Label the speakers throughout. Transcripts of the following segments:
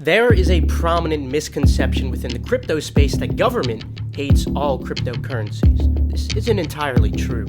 Speaker 1: There is a prominent misconception within the crypto space that government hates all cryptocurrencies. This isn't entirely true.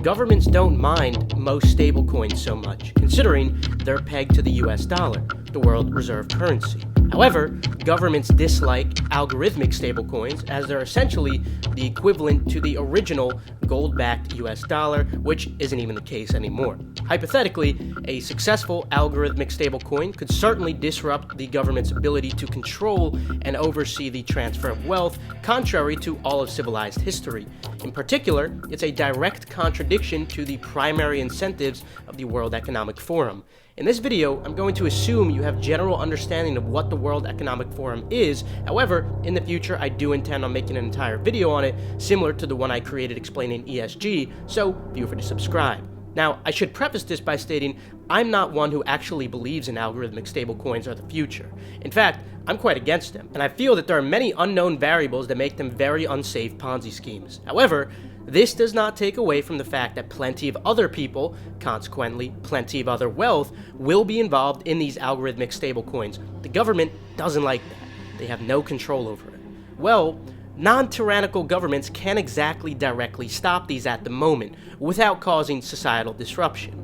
Speaker 1: Governments don't mind most stablecoins so much, considering they're pegged to the US dollar, the world reserve currency. However, governments dislike algorithmic stablecoins as they're essentially the equivalent to the original gold-backed US dollar, which isn't even the case anymore. Hypothetically, a successful algorithmic stablecoin could certainly disrupt the government's ability to control and oversee the transfer of wealth, contrary to all of civilized history. In particular, it's a direct contradiction to the primary incentives of the World Economic Forum. In this video, I'm going to assume you have general understanding of what the World Economic Forum is. However, in the future, I do intend on making an entire video on it, similar to the one I created explaining ESG, so feel free to subscribe. Now, I should preface this by stating I'm not one who actually believes in algorithmic stablecoins are the future. In fact, I'm quite against them, and I feel that there are many unknown variables that make them very unsafe Ponzi schemes. However, this does not take away from the fact that plenty of other people, consequently plenty of other wealth, will be involved in these algorithmic stablecoins. The government doesn't like that. They have no control over it. Well, non-tyrannical governments can't exactly directly stop these at the moment without causing societal disruption.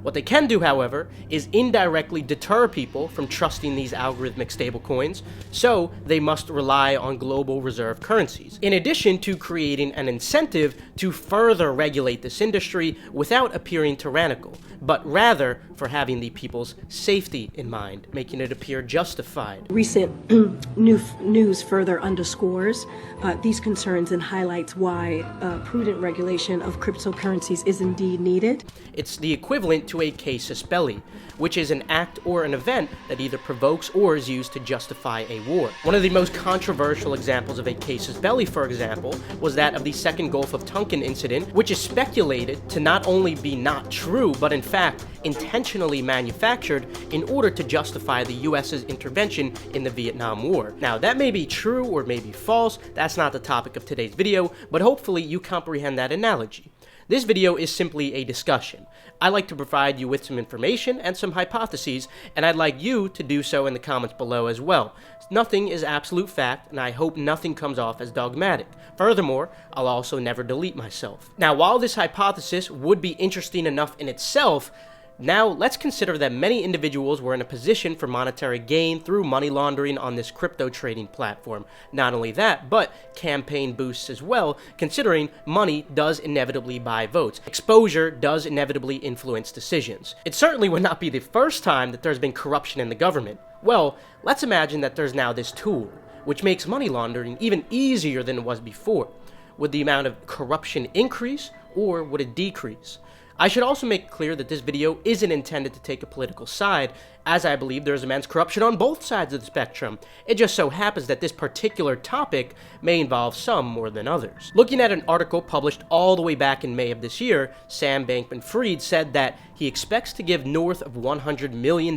Speaker 1: What they can do, however, is indirectly deter people from trusting these algorithmic stablecoins, so they must rely on global reserve currencies, in addition to creating an incentive to further regulate this industry without appearing tyrannical, but rather for having the people's safety in mind, making it appear justified.
Speaker 2: Recent news further underscores these concerns and highlights why prudent regulation of cryptocurrencies is indeed needed.
Speaker 1: It's the equivalent to a casus belli, which is an act or an event that either provokes or is used to justify a war. One of the most controversial examples of a casus belli, for example, was that of the second Gulf of Tonkin incident, which is speculated to not only be not true, but in fact intentionally manufactured in order to justify the US's intervention in the Vietnam War. Now, that may be true or may be false, that's not the topic of today's video, but hopefully you comprehend that analogy. This video is simply a discussion. I like to provide you with some information and some hypotheses, and I'd like you to do so in the comments below as well. Nothing is absolute fact, and I hope nothing comes off as dogmatic. Furthermore, I'll also never delete myself. Now, while this hypothesis would be interesting enough in itself, now, let's consider that many individuals were in a position for monetary gain through money laundering on this crypto trading platform. Not only that, but campaign boosts as well, considering money does inevitably buy votes. Exposure does inevitably influence decisions. It certainly would not be the first time that there's been corruption in the government. Well, let's imagine that there's now this tool, which makes money laundering even easier than it was before. Would the amount of corruption increase, or would it decrease? I should also make clear that this video isn't intended to take a political side, as I believe there is immense corruption on both sides of the spectrum. It just so happens that this particular topic may involve some more than others. Looking at an article published all the way back in May of this year, Sam Bankman-Fried said that he expects to give north of $100 million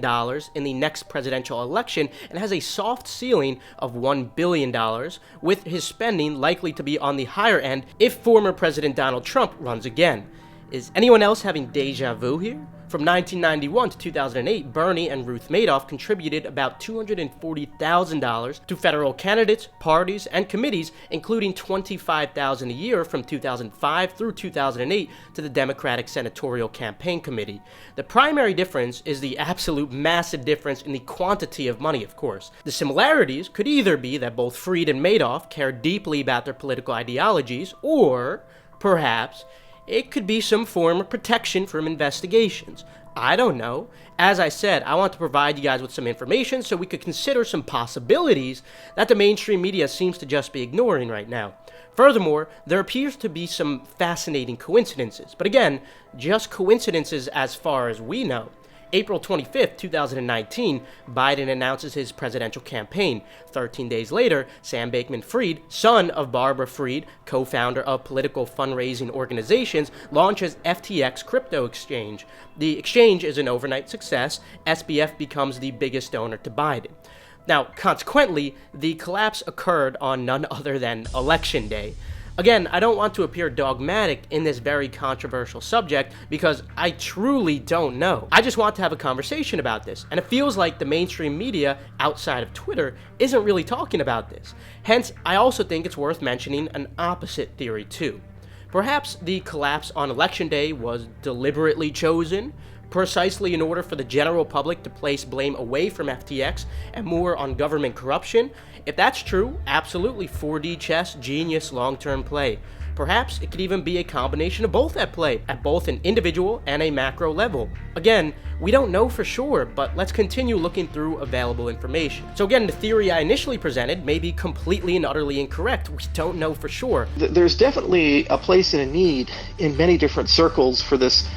Speaker 1: in the next presidential election and has a soft ceiling of $1 billion, with his spending likely to be on the higher end if former President Donald Trump runs again. Is anyone else having deja vu here? From 1991 to 2008, Bernie and Ruth Madoff contributed about $240,000 to federal candidates, parties, and committees, including $25,000 a year from 2005 through 2008 to the Democratic Senatorial Campaign Committee. The primary difference is the absolute massive difference in the quantity of money, of course. The similarities could either be that both Fried and Madoff care deeply about their political ideologies, or perhaps it could be some form of protection from investigations. I don't know. As I said, I want to provide you guys with some information so we could consider some possibilities that the mainstream media seems to just be ignoring right now. Furthermore, there appears to be some fascinating coincidences, but again, just coincidences as far as we know. April 25th, 2019, Biden announces his presidential campaign. 13 days later, Sam Bankman-Fried, son of Barbara Fried, co-founder of political fundraising organizations, launches FTX crypto exchange. The exchange is an overnight success. SBF becomes the biggest donor to Biden. Now, consequently, the collapse occurred on none other than Election Day. Again, I don't want to appear dogmatic in this very controversial subject because I truly don't know. I just want to have a conversation about this, and it feels like the mainstream media outside of Twitter isn't really talking about this. Hence, I also think it's worth mentioning an opposite theory too. Perhaps the collapse on election day was deliberately chosen, precisely in order for the general public to place blame away from FTX and more on government corruption. If that's true, absolutely 4D chess, genius long-term play. Perhaps it could even be a combination of both at play, at both an individual and a macro level. Again, we don't know for sure, but let's continue looking through available information. So again, the theory I initially presented may be completely and utterly incorrect. We don't know for sure.
Speaker 3: There's definitely a place and a need in many different circles for this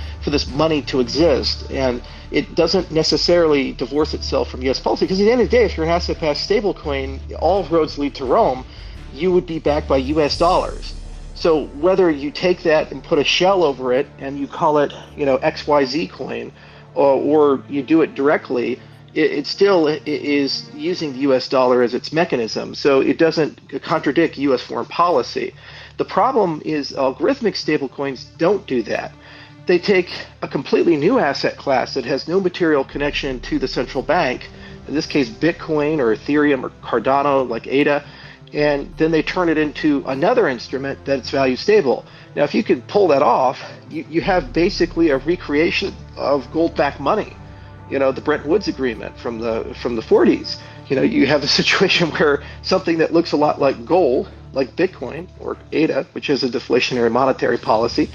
Speaker 3: money to exist, and it doesn't necessarily divorce itself from U.S. policy, because at the end of the day, if you're an asset-backed stablecoin, all roads lead to Rome. You would be backed by U.S. dollars. So whether you take that and put a shell over it and you call it, XYZ coin, or you do it directly, it still is using the U.S. dollar as its mechanism. So it doesn't contradict U.S. foreign policy. The problem is algorithmic stablecoins don't do that. They take a completely new asset class that has no material connection to the central bank, in this case Bitcoin or Ethereum or Cardano like ADA, and then they turn it into another instrument that's value stable. Now, if you can pull that off, you have basically a recreation of gold-backed money. The Bretton Woods Agreement from the 40s. You have a situation where something that looks a lot like gold, like Bitcoin or ADA, which has a deflationary monetary policy,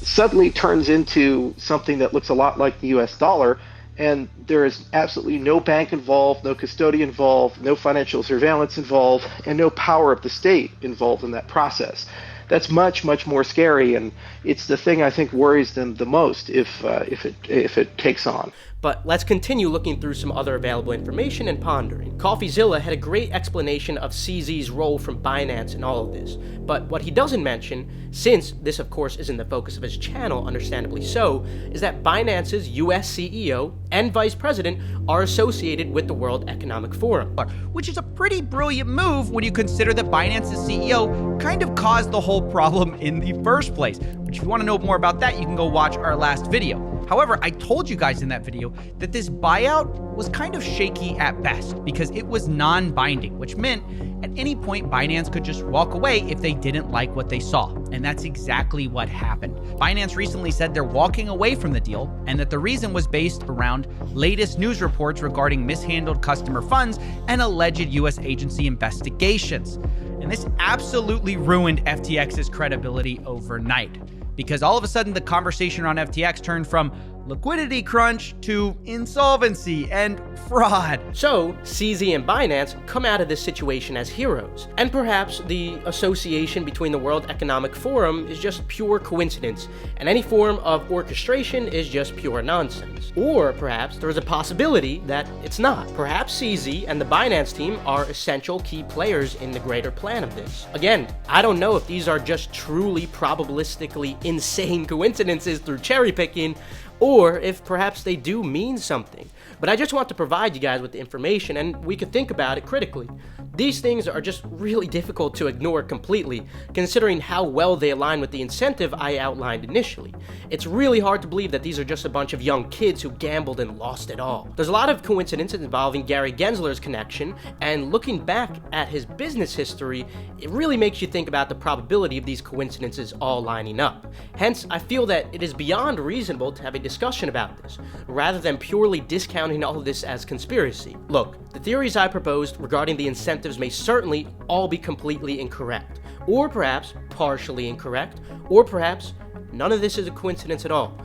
Speaker 3: suddenly turns into something that looks a lot like the US dollar, and there is absolutely no bank involved, no custodian involved, no financial surveillance involved, and no power of the state involved in that process. That's much, much more scary, and it's the thing I think worries them the most if it takes on.
Speaker 1: But let's continue looking through some other available information and pondering. CoffeeZilla had a great explanation of CZ's role from Binance in all of this, but what he doesn't mention, since this of course isn't the focus of his channel, understandably so, is that Binance's US CEO and Vice President are associated with the World Economic Forum.
Speaker 4: Which is a pretty brilliant move when you consider that Binance's CEO kind of caused the whole problem in the first place. Which if you want to know more about that, you can go watch our last video. However, I told you guys in that video that this buyout was kind of shaky at best because it was non-binding, which meant at any point Binance could just walk away if they didn't like what they saw. And that's exactly what happened. Binance recently said they're walking away from the deal and that the reason was based around latest news reports regarding mishandled customer funds and alleged US agency investigations. And this absolutely ruined FTX's credibility overnight. Because all of a sudden the conversation around FTX turned from liquidity crunch to insolvency and fraud.
Speaker 1: So, CZ and Binance come out of this situation as heroes. And perhaps the association between the World Economic Forum is just pure coincidence, and any form of orchestration is just pure nonsense. Or perhaps there is a possibility that it's not. Perhaps CZ and the Binance team are essential key players in the greater plan of this. Again, I don't know if these are just truly probabilistically insane coincidences through cherry picking, or if perhaps they do mean something. But I just want to provide you guys with the information and we could think about it critically. These things are just really difficult to ignore completely, considering how well they align with the incentive I outlined initially. It's really hard to believe that these are just a bunch of young kids who gambled and lost it all. There's a lot of coincidences involving Gary Gensler's connection, and looking back at his business history, it really makes you think about the probability of these coincidences all lining up. Hence, I feel that it is beyond reasonable to have a discussion about this, rather than purely discounting all of this as conspiracy. Look, the theories I proposed regarding the incentives may certainly all be completely incorrect, or perhaps partially incorrect, or perhaps none of this is a coincidence at all.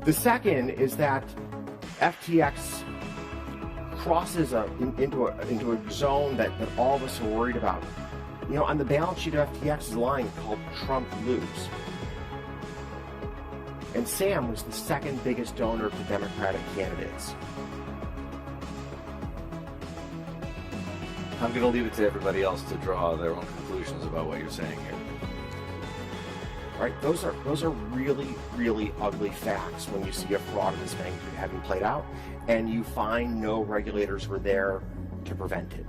Speaker 5: The second is that FTX crosses into a zone that all of us are worried about. On the balance sheet of FTX is a line called Trump lose. And Sam was the second biggest donor to Democratic candidates.
Speaker 6: I'm going to leave it to everybody else to draw their own conclusions about what you're saying here.
Speaker 5: Right? Those are really, really ugly facts when you see a fraud of this magnitude having played out, and you find no regulators were there to prevent it.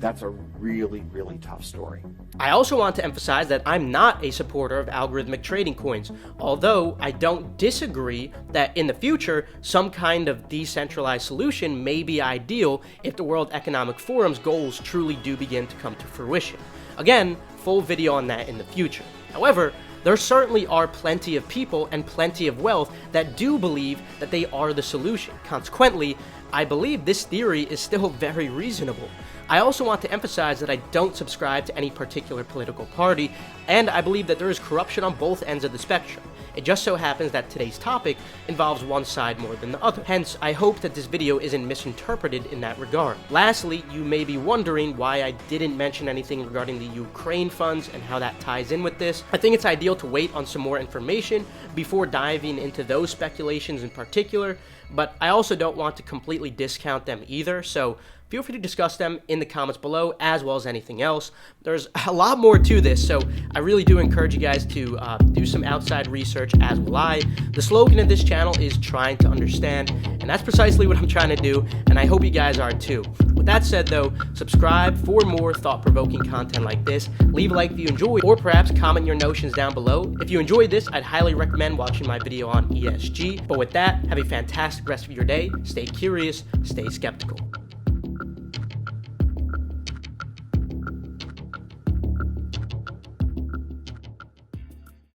Speaker 5: that's a really, really tough story.
Speaker 1: I also want to emphasize that I'm not a supporter of algorithmic trading coins, although I don't disagree that in the future, some kind of decentralized solution may be ideal if the World Economic Forum's goals truly do begin to come to fruition. Again, full video on that in the future. However, there certainly are plenty of people and plenty of wealth that do believe that they are the solution. Consequently, I believe this theory is still very reasonable. I also want to emphasize that I don't subscribe to any particular political party, and I believe that there is corruption on both ends of the spectrum. It just so happens that today's topic involves one side more than the other. Hence, I hope that this video isn't misinterpreted in that regard. Lastly, you may be wondering why I didn't mention anything regarding the Ukraine funds and how that ties in with this. I think it's ideal to wait on some more information before diving into those speculations in particular, but I also don't want to completely discount them either, so feel free to discuss them in the comments below, as well as anything else. There's a lot more to this, so I really do encourage you guys to do some outside research, as will I. The slogan of this channel is trying to understand, and that's precisely what I'm trying to do, and I hope you guys are too. With that said though, subscribe for more thought-provoking content like this, leave a like if you enjoyed, or perhaps comment your notions down below. If you enjoyed this, I'd highly recommend watching my video on ESG. But with that, have a fantastic rest of your day, stay curious, stay skeptical.